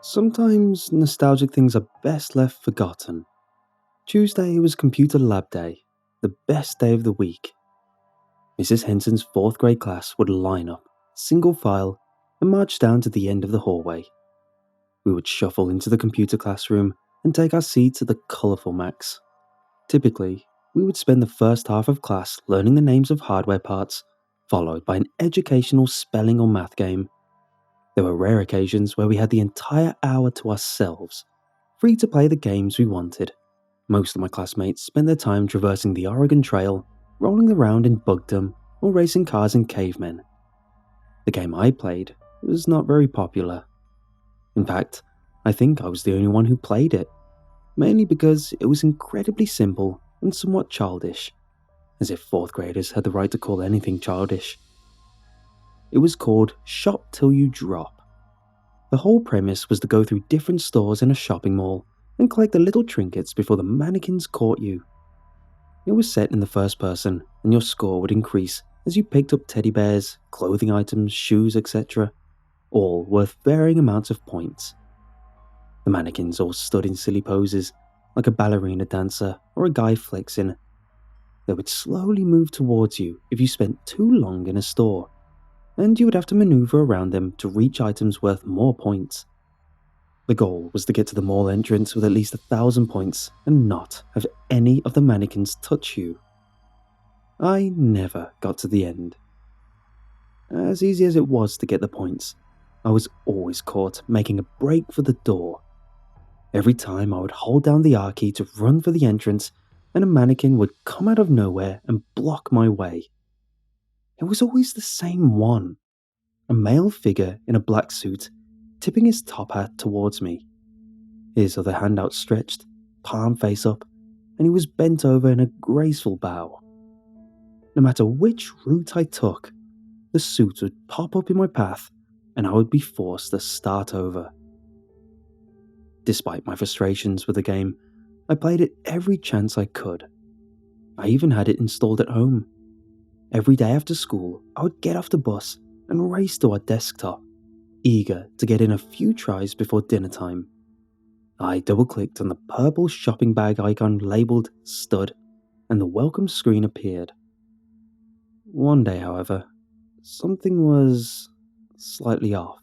Sometimes nostalgic things are best left forgotten. Tuesday was computer lab day, the best day of the week. Mrs. Henson's 4th grade class would line up, single file, and march down to the end of the hallway. We would shuffle into the computer classroom and take our seats at the colourful Macs. Typically, we would spend the first half of class learning the names of hardware parts, followed by an educational spelling or math game. There were rare occasions where we had the entire hour to ourselves, free to play the games we wanted. Most of my classmates spent their time traversing the Oregon Trail, rolling around in Bugdom, or racing cars in Cavemen. The game I played was not very popular. In fact, I think I was the only one who played it, mainly because it was incredibly simple and somewhat childish, as if 4th graders had the right to call anything childish. It was called Shop Till You Drop. The whole premise was to go through different stores in a shopping mall and collect the little trinkets before the mannequins caught you. It was set in the first person, and your score would increase as you picked up teddy bears, clothing items, shoes, etc., all worth varying amounts of points. The mannequins all stood in silly poses, like a ballerina dancer or a guy flexing. They would slowly move towards you if you spent too long in a store, and you would have to maneuver around them to reach items worth more points. The goal was to get to the mall entrance with at least 1,000 points and not have any of the mannequins touch you. I never got to the end. As easy as it was to get the points, I was always caught making a break for the door. Every time I would hold down the R key to run for the entrance, and a mannequin would come out of nowhere and block my way. It was always the same one, a male figure in a black suit, tipping his top hat towards me, his other hand outstretched, palm face up, and he was bent over in a graceful bow. No matter which route I took, the suit would pop up in my path, and I would be forced to start over. Despite my frustrations with the game, I played it every chance I could. I even had it installed at home. Every day after school, I would get off the bus and race to our desktop, eager to get in a few tries before dinner time. I double-clicked on the purple shopping bag icon labelled Stud, and the welcome screen appeared. One day, however, something was slightly off.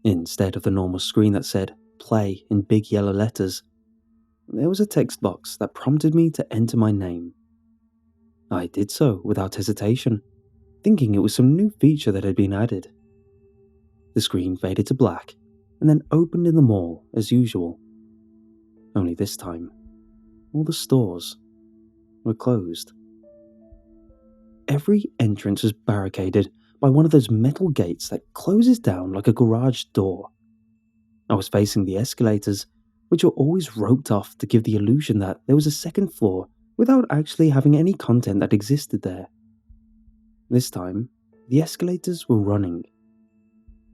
Instead of the normal screen that said Play in big yellow letters, there was a text box that prompted me to enter my name. I did so without hesitation, thinking it was some new feature that had been added. The screen faded to black and then opened in the mall as usual. Only this time, all the stores were closed. Every entrance was barricaded by one of those metal gates that closes down like a garage door. I was facing the escalators, which were always roped off to give the illusion that there was a second floor without actually having any content that existed there. This time, the escalators were running.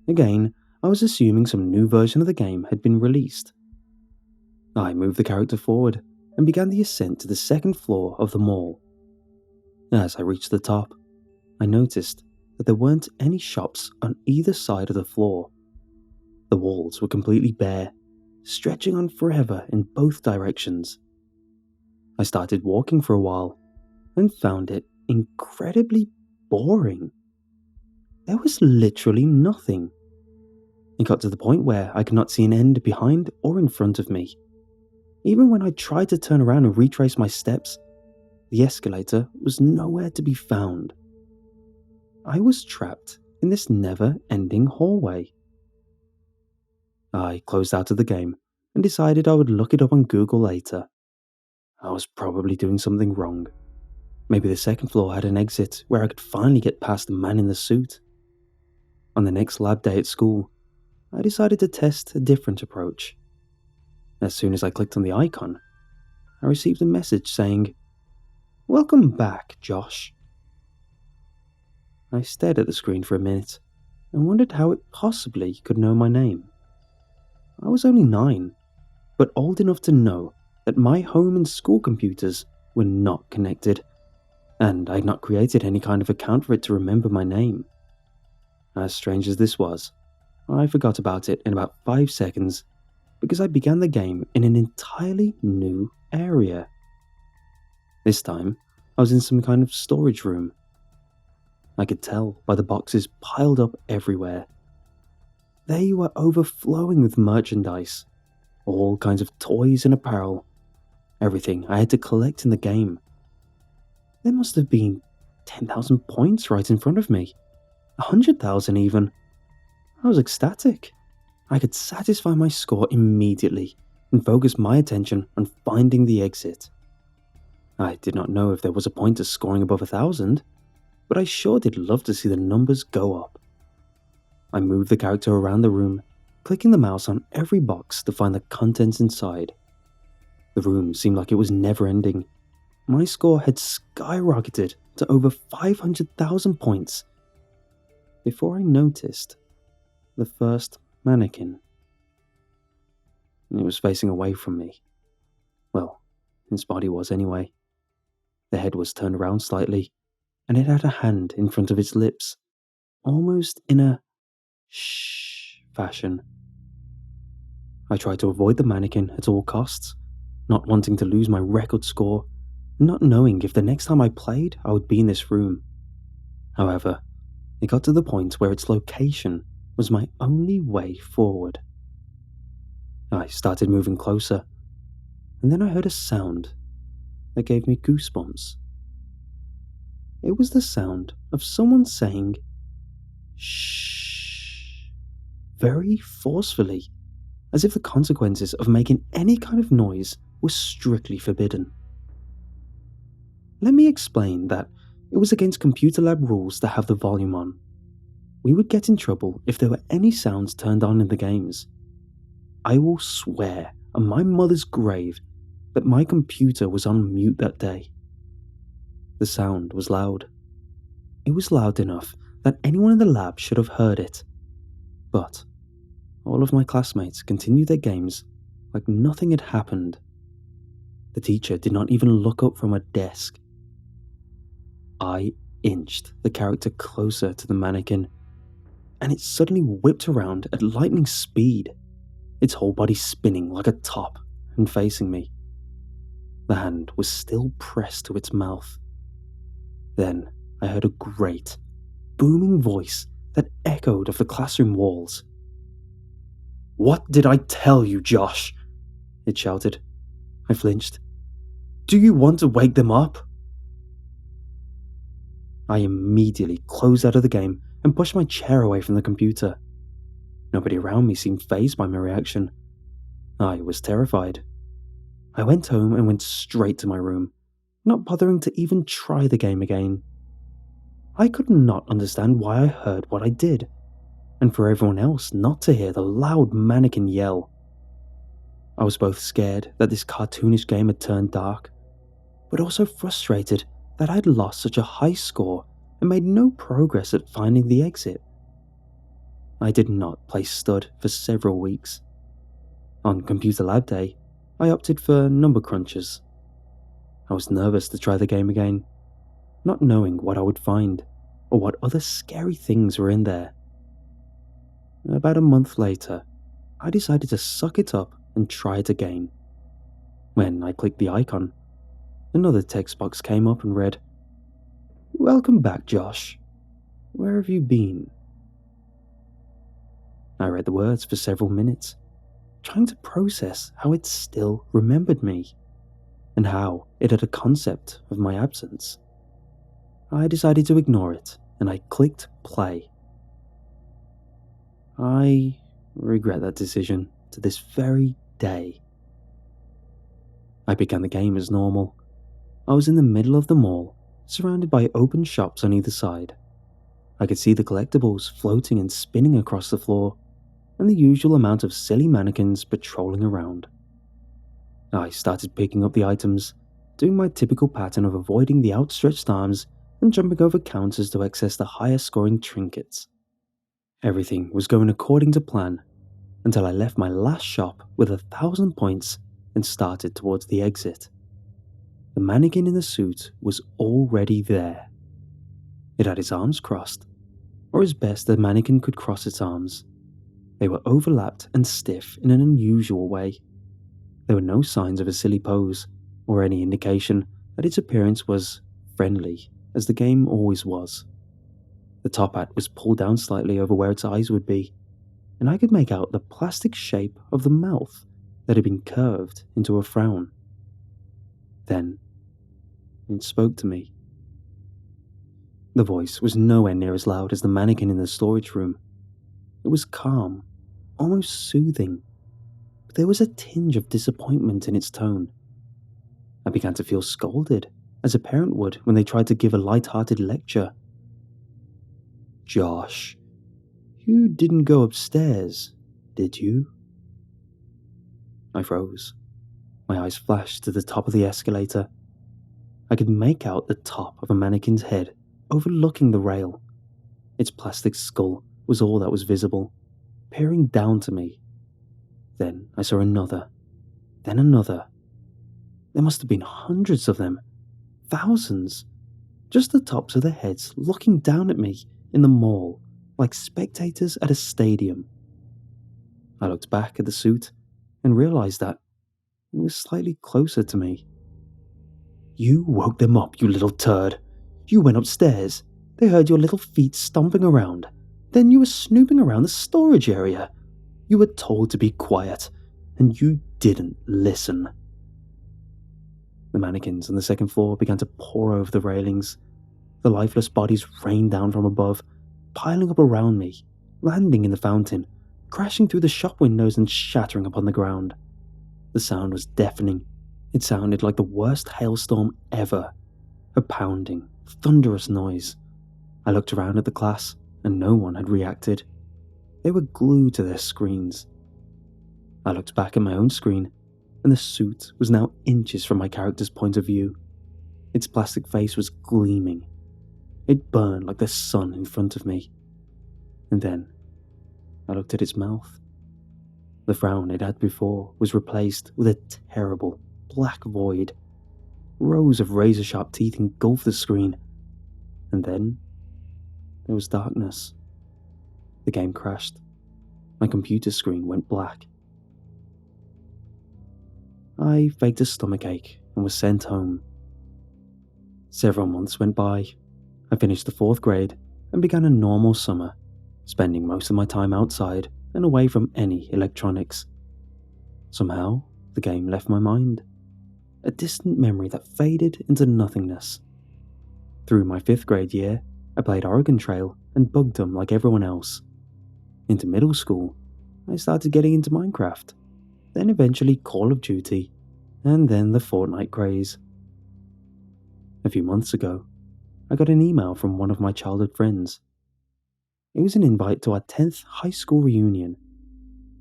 Again, I was assuming some new version of the game had been released. I moved the character forward and began the ascent to the second floor of the mall. As I reached the top, I noticed that there weren't any shops on either side of the floor. The walls were completely bare, stretching on forever in both directions. I started walking for a while and found it incredibly boring. There was literally nothing. It got to the point where I could not see an end behind or in front of me. Even when I tried to turn around and retrace my steps, the escalator was nowhere to be found. I was trapped in this never-ending hallway. I closed out of the game and decided I would look it up on Google later. I was probably doing something wrong. Maybe the second floor had an exit where I could finally get past the man in the suit. On the next lab day at school, I decided to test a different approach. As soon as I clicked on the icon, I received a message saying, "Welcome back, Josh." I stared at the screen for a minute and wondered how it possibly could know my name. I was only 9, but old enough to know that my home and school computers were not connected, and I had not created any kind of account for it to remember my name. As strange as this was, I forgot about it in about 5 seconds because I began the game in an entirely new area. This time, I was in some kind of storage room. I could tell by the boxes piled up everywhere. They were overflowing with merchandise, all kinds of toys and apparel, everything I had to collect in the game. There must have been 10,000 points right in front of me, 100,000 even. I was ecstatic. I could satisfy my score immediately and focus my attention on finding the exit. I did not know if there was a point to scoring above 1,000, but I sure did love to see the numbers go up. I moved the character around the room, clicking the mouse on every box to find the contents inside. The room seemed like it was never ending. My score had skyrocketed to over 500,000 points before I noticed the first mannequin. It was facing away from me. Well, its body was anyway. The head was turned around slightly, and it had a hand in front of its lips, almost in a shh fashion. I tried to avoid the mannequin at all costs, not wanting to lose my record score, not knowing if the next time I played I would be in this room. However, it got to the point where its location was my only way forward. I started moving closer, and then I heard a sound that gave me goosebumps. It was the sound of someone saying, shh, very forcefully, as if the consequences of making any kind of noise were strictly forbidden. Let me explain that it was against computer lab rules to have the volume on. We would get in trouble if there were any sounds turned on in the games. I will swear on my mother's grave that my computer was on mute that day. The sound was loud. It was loud enough that anyone in the lab should have heard it. But all of my classmates continued their games like nothing had happened. The teacher did not even look up from her desk. I inched the character closer to the mannequin, and it suddenly whipped around at lightning speed, its whole body spinning like a top and facing me. The hand was still pressed to its mouth. Then I heard a great, booming voice that echoed off the classroom walls. "What did I tell you, Josh?" it shouted. I flinched. "Do you want to wake them up?" I immediately closed out of the game and pushed my chair away from the computer. Nobody around me seemed fazed by my reaction. I was terrified. I went home and went straight to my room, not bothering to even try the game again. I could not understand why I heard what I did, and for everyone else not to hear the loud mannequin yell. I was both scared that this cartoonish game had turned dark, but also frustrated that I'd lost such a high score and made no progress at finding the exit. I did not play stud for several weeks. On computer lab day, I opted for number crunches. I was nervous to try the game again, not knowing what I would find or what other scary things were in there. About a month later, I decided to suck it up and try it again. When I clicked the icon, another text box came up and read, "Welcome back, Josh. Where have you been?" I read the words for several minutes, trying to process how it still remembered me, and how it had a concept of my absence. I decided to ignore it, and I clicked play. I regret that decision to this very day. I began the game as normal. I was in the middle of the mall, surrounded by open shops on either side. I could see the collectibles floating and spinning across the floor, and the usual amount of silly mannequins patrolling around. I started picking up the items, doing my typical pattern of avoiding the outstretched arms and jumping over counters to access the higher scoring trinkets. Everything was going according to plan until I left my last shop with 1,000 points and started towards the exit. The mannequin in the suit was already there. It had its arms crossed, or as best the mannequin could cross its arms. They were overlapped and stiff in an unusual way. There were no signs of a silly pose, or any indication that its appearance was friendly, as the game always was. The top hat was pulled down slightly over where its eyes would be, and I could make out the plastic shape of the mouth that had been curved into a frown. Then, it spoke to me. The voice was nowhere near as loud as the mannequin in the storage room. It was calm, almost soothing, but there was a tinge of disappointment in its tone. I began to feel scolded, as a parent would when they tried to give a light-hearted lecture. "Josh, you didn't go upstairs, did you?" I froze. My eyes flashed to the top of the escalator. I could make out the top of a mannequin's head overlooking the rail. Its plastic skull was all that was visible, peering down to me. Then I saw another, then another. There must have been hundreds of them, thousands, just the tops of their heads looking down at me in the mall like spectators at a stadium. I looked back at the suit and realized that it was slightly closer to me. "You woke them up, you little turd. You went upstairs. They heard your little feet stomping around. Then you were snooping around the storage area. You were told to be quiet, and you didn't listen." The mannequins on the second floor began to pour over the railings. The lifeless bodies rained down from above, piling up around me, landing in the fountain, crashing through the shop windows and shattering upon the ground. The sound was deafening. It sounded like the worst hailstorm ever. A pounding, thunderous noise. I looked around at the class, and no one had reacted. They were glued to their screens. I looked back at my own screen, and the suit was now inches from my character's point of view. Its plastic face was gleaming. It burned like the sun in front of me. And then, I looked at its mouth. The frown it had before was replaced with a terrible, black void. Rows of razor-sharp teeth engulfed the screen. And then, there was darkness. The game crashed. My computer screen went black. I faked a stomachache and was sent home. Several months went by. I finished the 4th grade and began a normal summer, spending most of my time outside and away from any electronics. Somehow, the game left my mind, a distant memory that faded into nothingness. Through my 5th grade year, I played Oregon Trail and Bugdom like everyone else. Into middle school, I started getting into Minecraft, then eventually Call of Duty, and then the Fortnite craze. A few months ago, I got an email from one of my childhood friends. It was an invite to our 10th high school reunion.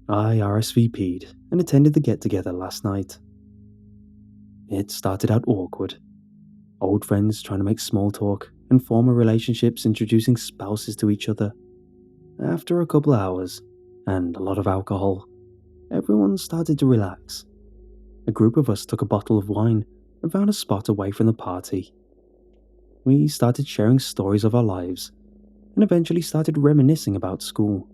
I RSVP'd and attended the get-together last night. It started out awkward. Old friends trying to make small talk and former relationships introducing spouses to each other. After a couple hours, and a lot of alcohol, everyone started to relax. A group of us took a bottle of wine and found a spot away from the party. We started sharing stories of our lives, and eventually started reminiscing about school.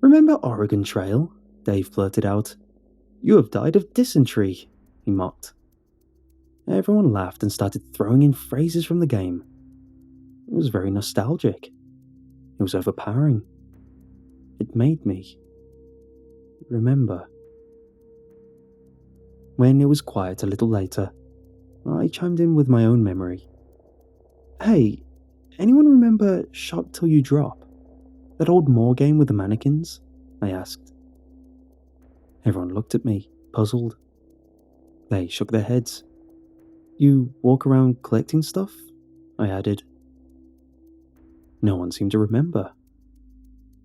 "Remember Oregon Trail?" Dave blurted out. "You have died of dysentery," he mocked. Everyone laughed and started throwing in phrases from the game. It was very nostalgic. It was overpowering. It made me remember. When it was quiet a little later, I chimed in with my own memory. "Hey, anyone remember Shot Till You Drop? That old mall game with the mannequins?" I asked. Everyone looked at me, puzzled. They shook their heads. "You walk around collecting stuff?" I added. No one seemed to remember.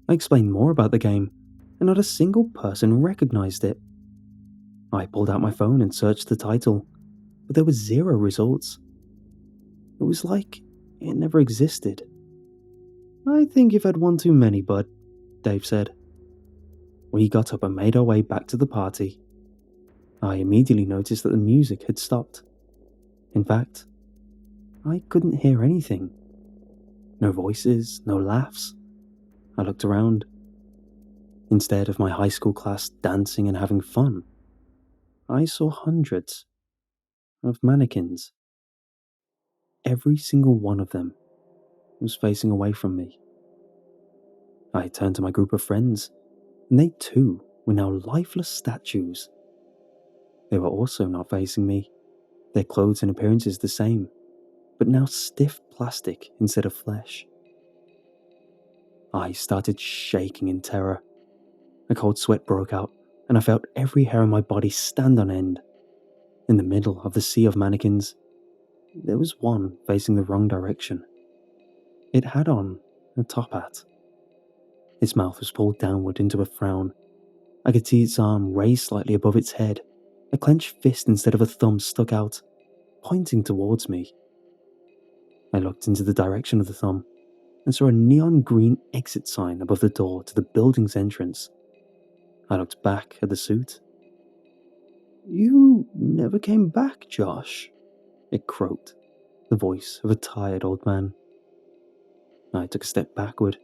I explained more about the game, and not a single person recognized it. I pulled out my phone and searched the title, but there were 0 results. It was like it never existed. "I think you've had one too many, bud," Dave said. We got up and made our way back to the party. I immediately noticed that the music had stopped. In fact, I couldn't hear anything. No voices, no laughs. I looked around. Instead of my high school class dancing and having fun, I saw hundreds of mannequins. Every single one of them was facing away from me. I turned to my group of friends, and they too were now lifeless statues. They were also not facing me, their clothes and appearances the same, but now stiff plastic instead of flesh. I started shaking in terror. A cold sweat broke out, and I felt every hair on my body stand on end. In the middle of the sea of mannequins, there was one facing the wrong direction. It had on a top hat. Its mouth was pulled downward into a frown. I could see its arm raised slightly above its head. A clenched fist instead of a thumb stuck out, pointing towards me. I looked into the direction of the thumb and saw a neon green exit sign above the door to the building's entrance. I looked back at the suit. "You never came back, Josh," it croaked, the voice of a tired old man. I took a step backward.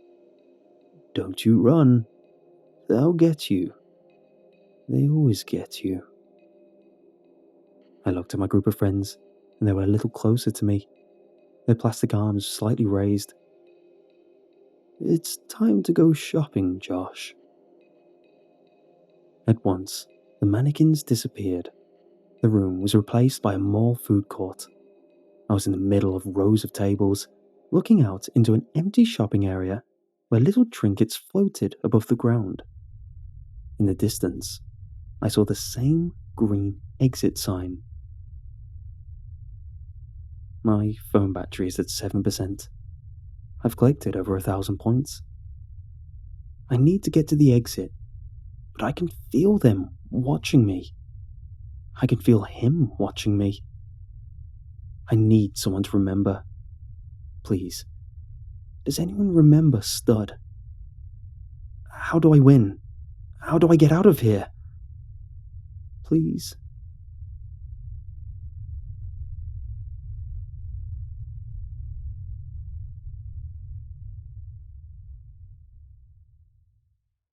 "Don't you run. They'll get you. They always get you." I looked at my group of friends, and they were a little closer to me, their plastic arms slightly raised. "It's time to go shopping, Josh." At once, the mannequins disappeared. The room was replaced by a mall food court. I was in the middle of rows of tables, looking out into an empty shopping area where little trinkets floated above the ground. In the distance, I saw the same green exit sign. My phone battery is at 7%. I've collected over 1,000 points. I need to get to the exit, but I can feel them watching me. I can feel him watching me. I need someone to remember. Please, does anyone remember Stud? How do I win? How do I get out of here? Please.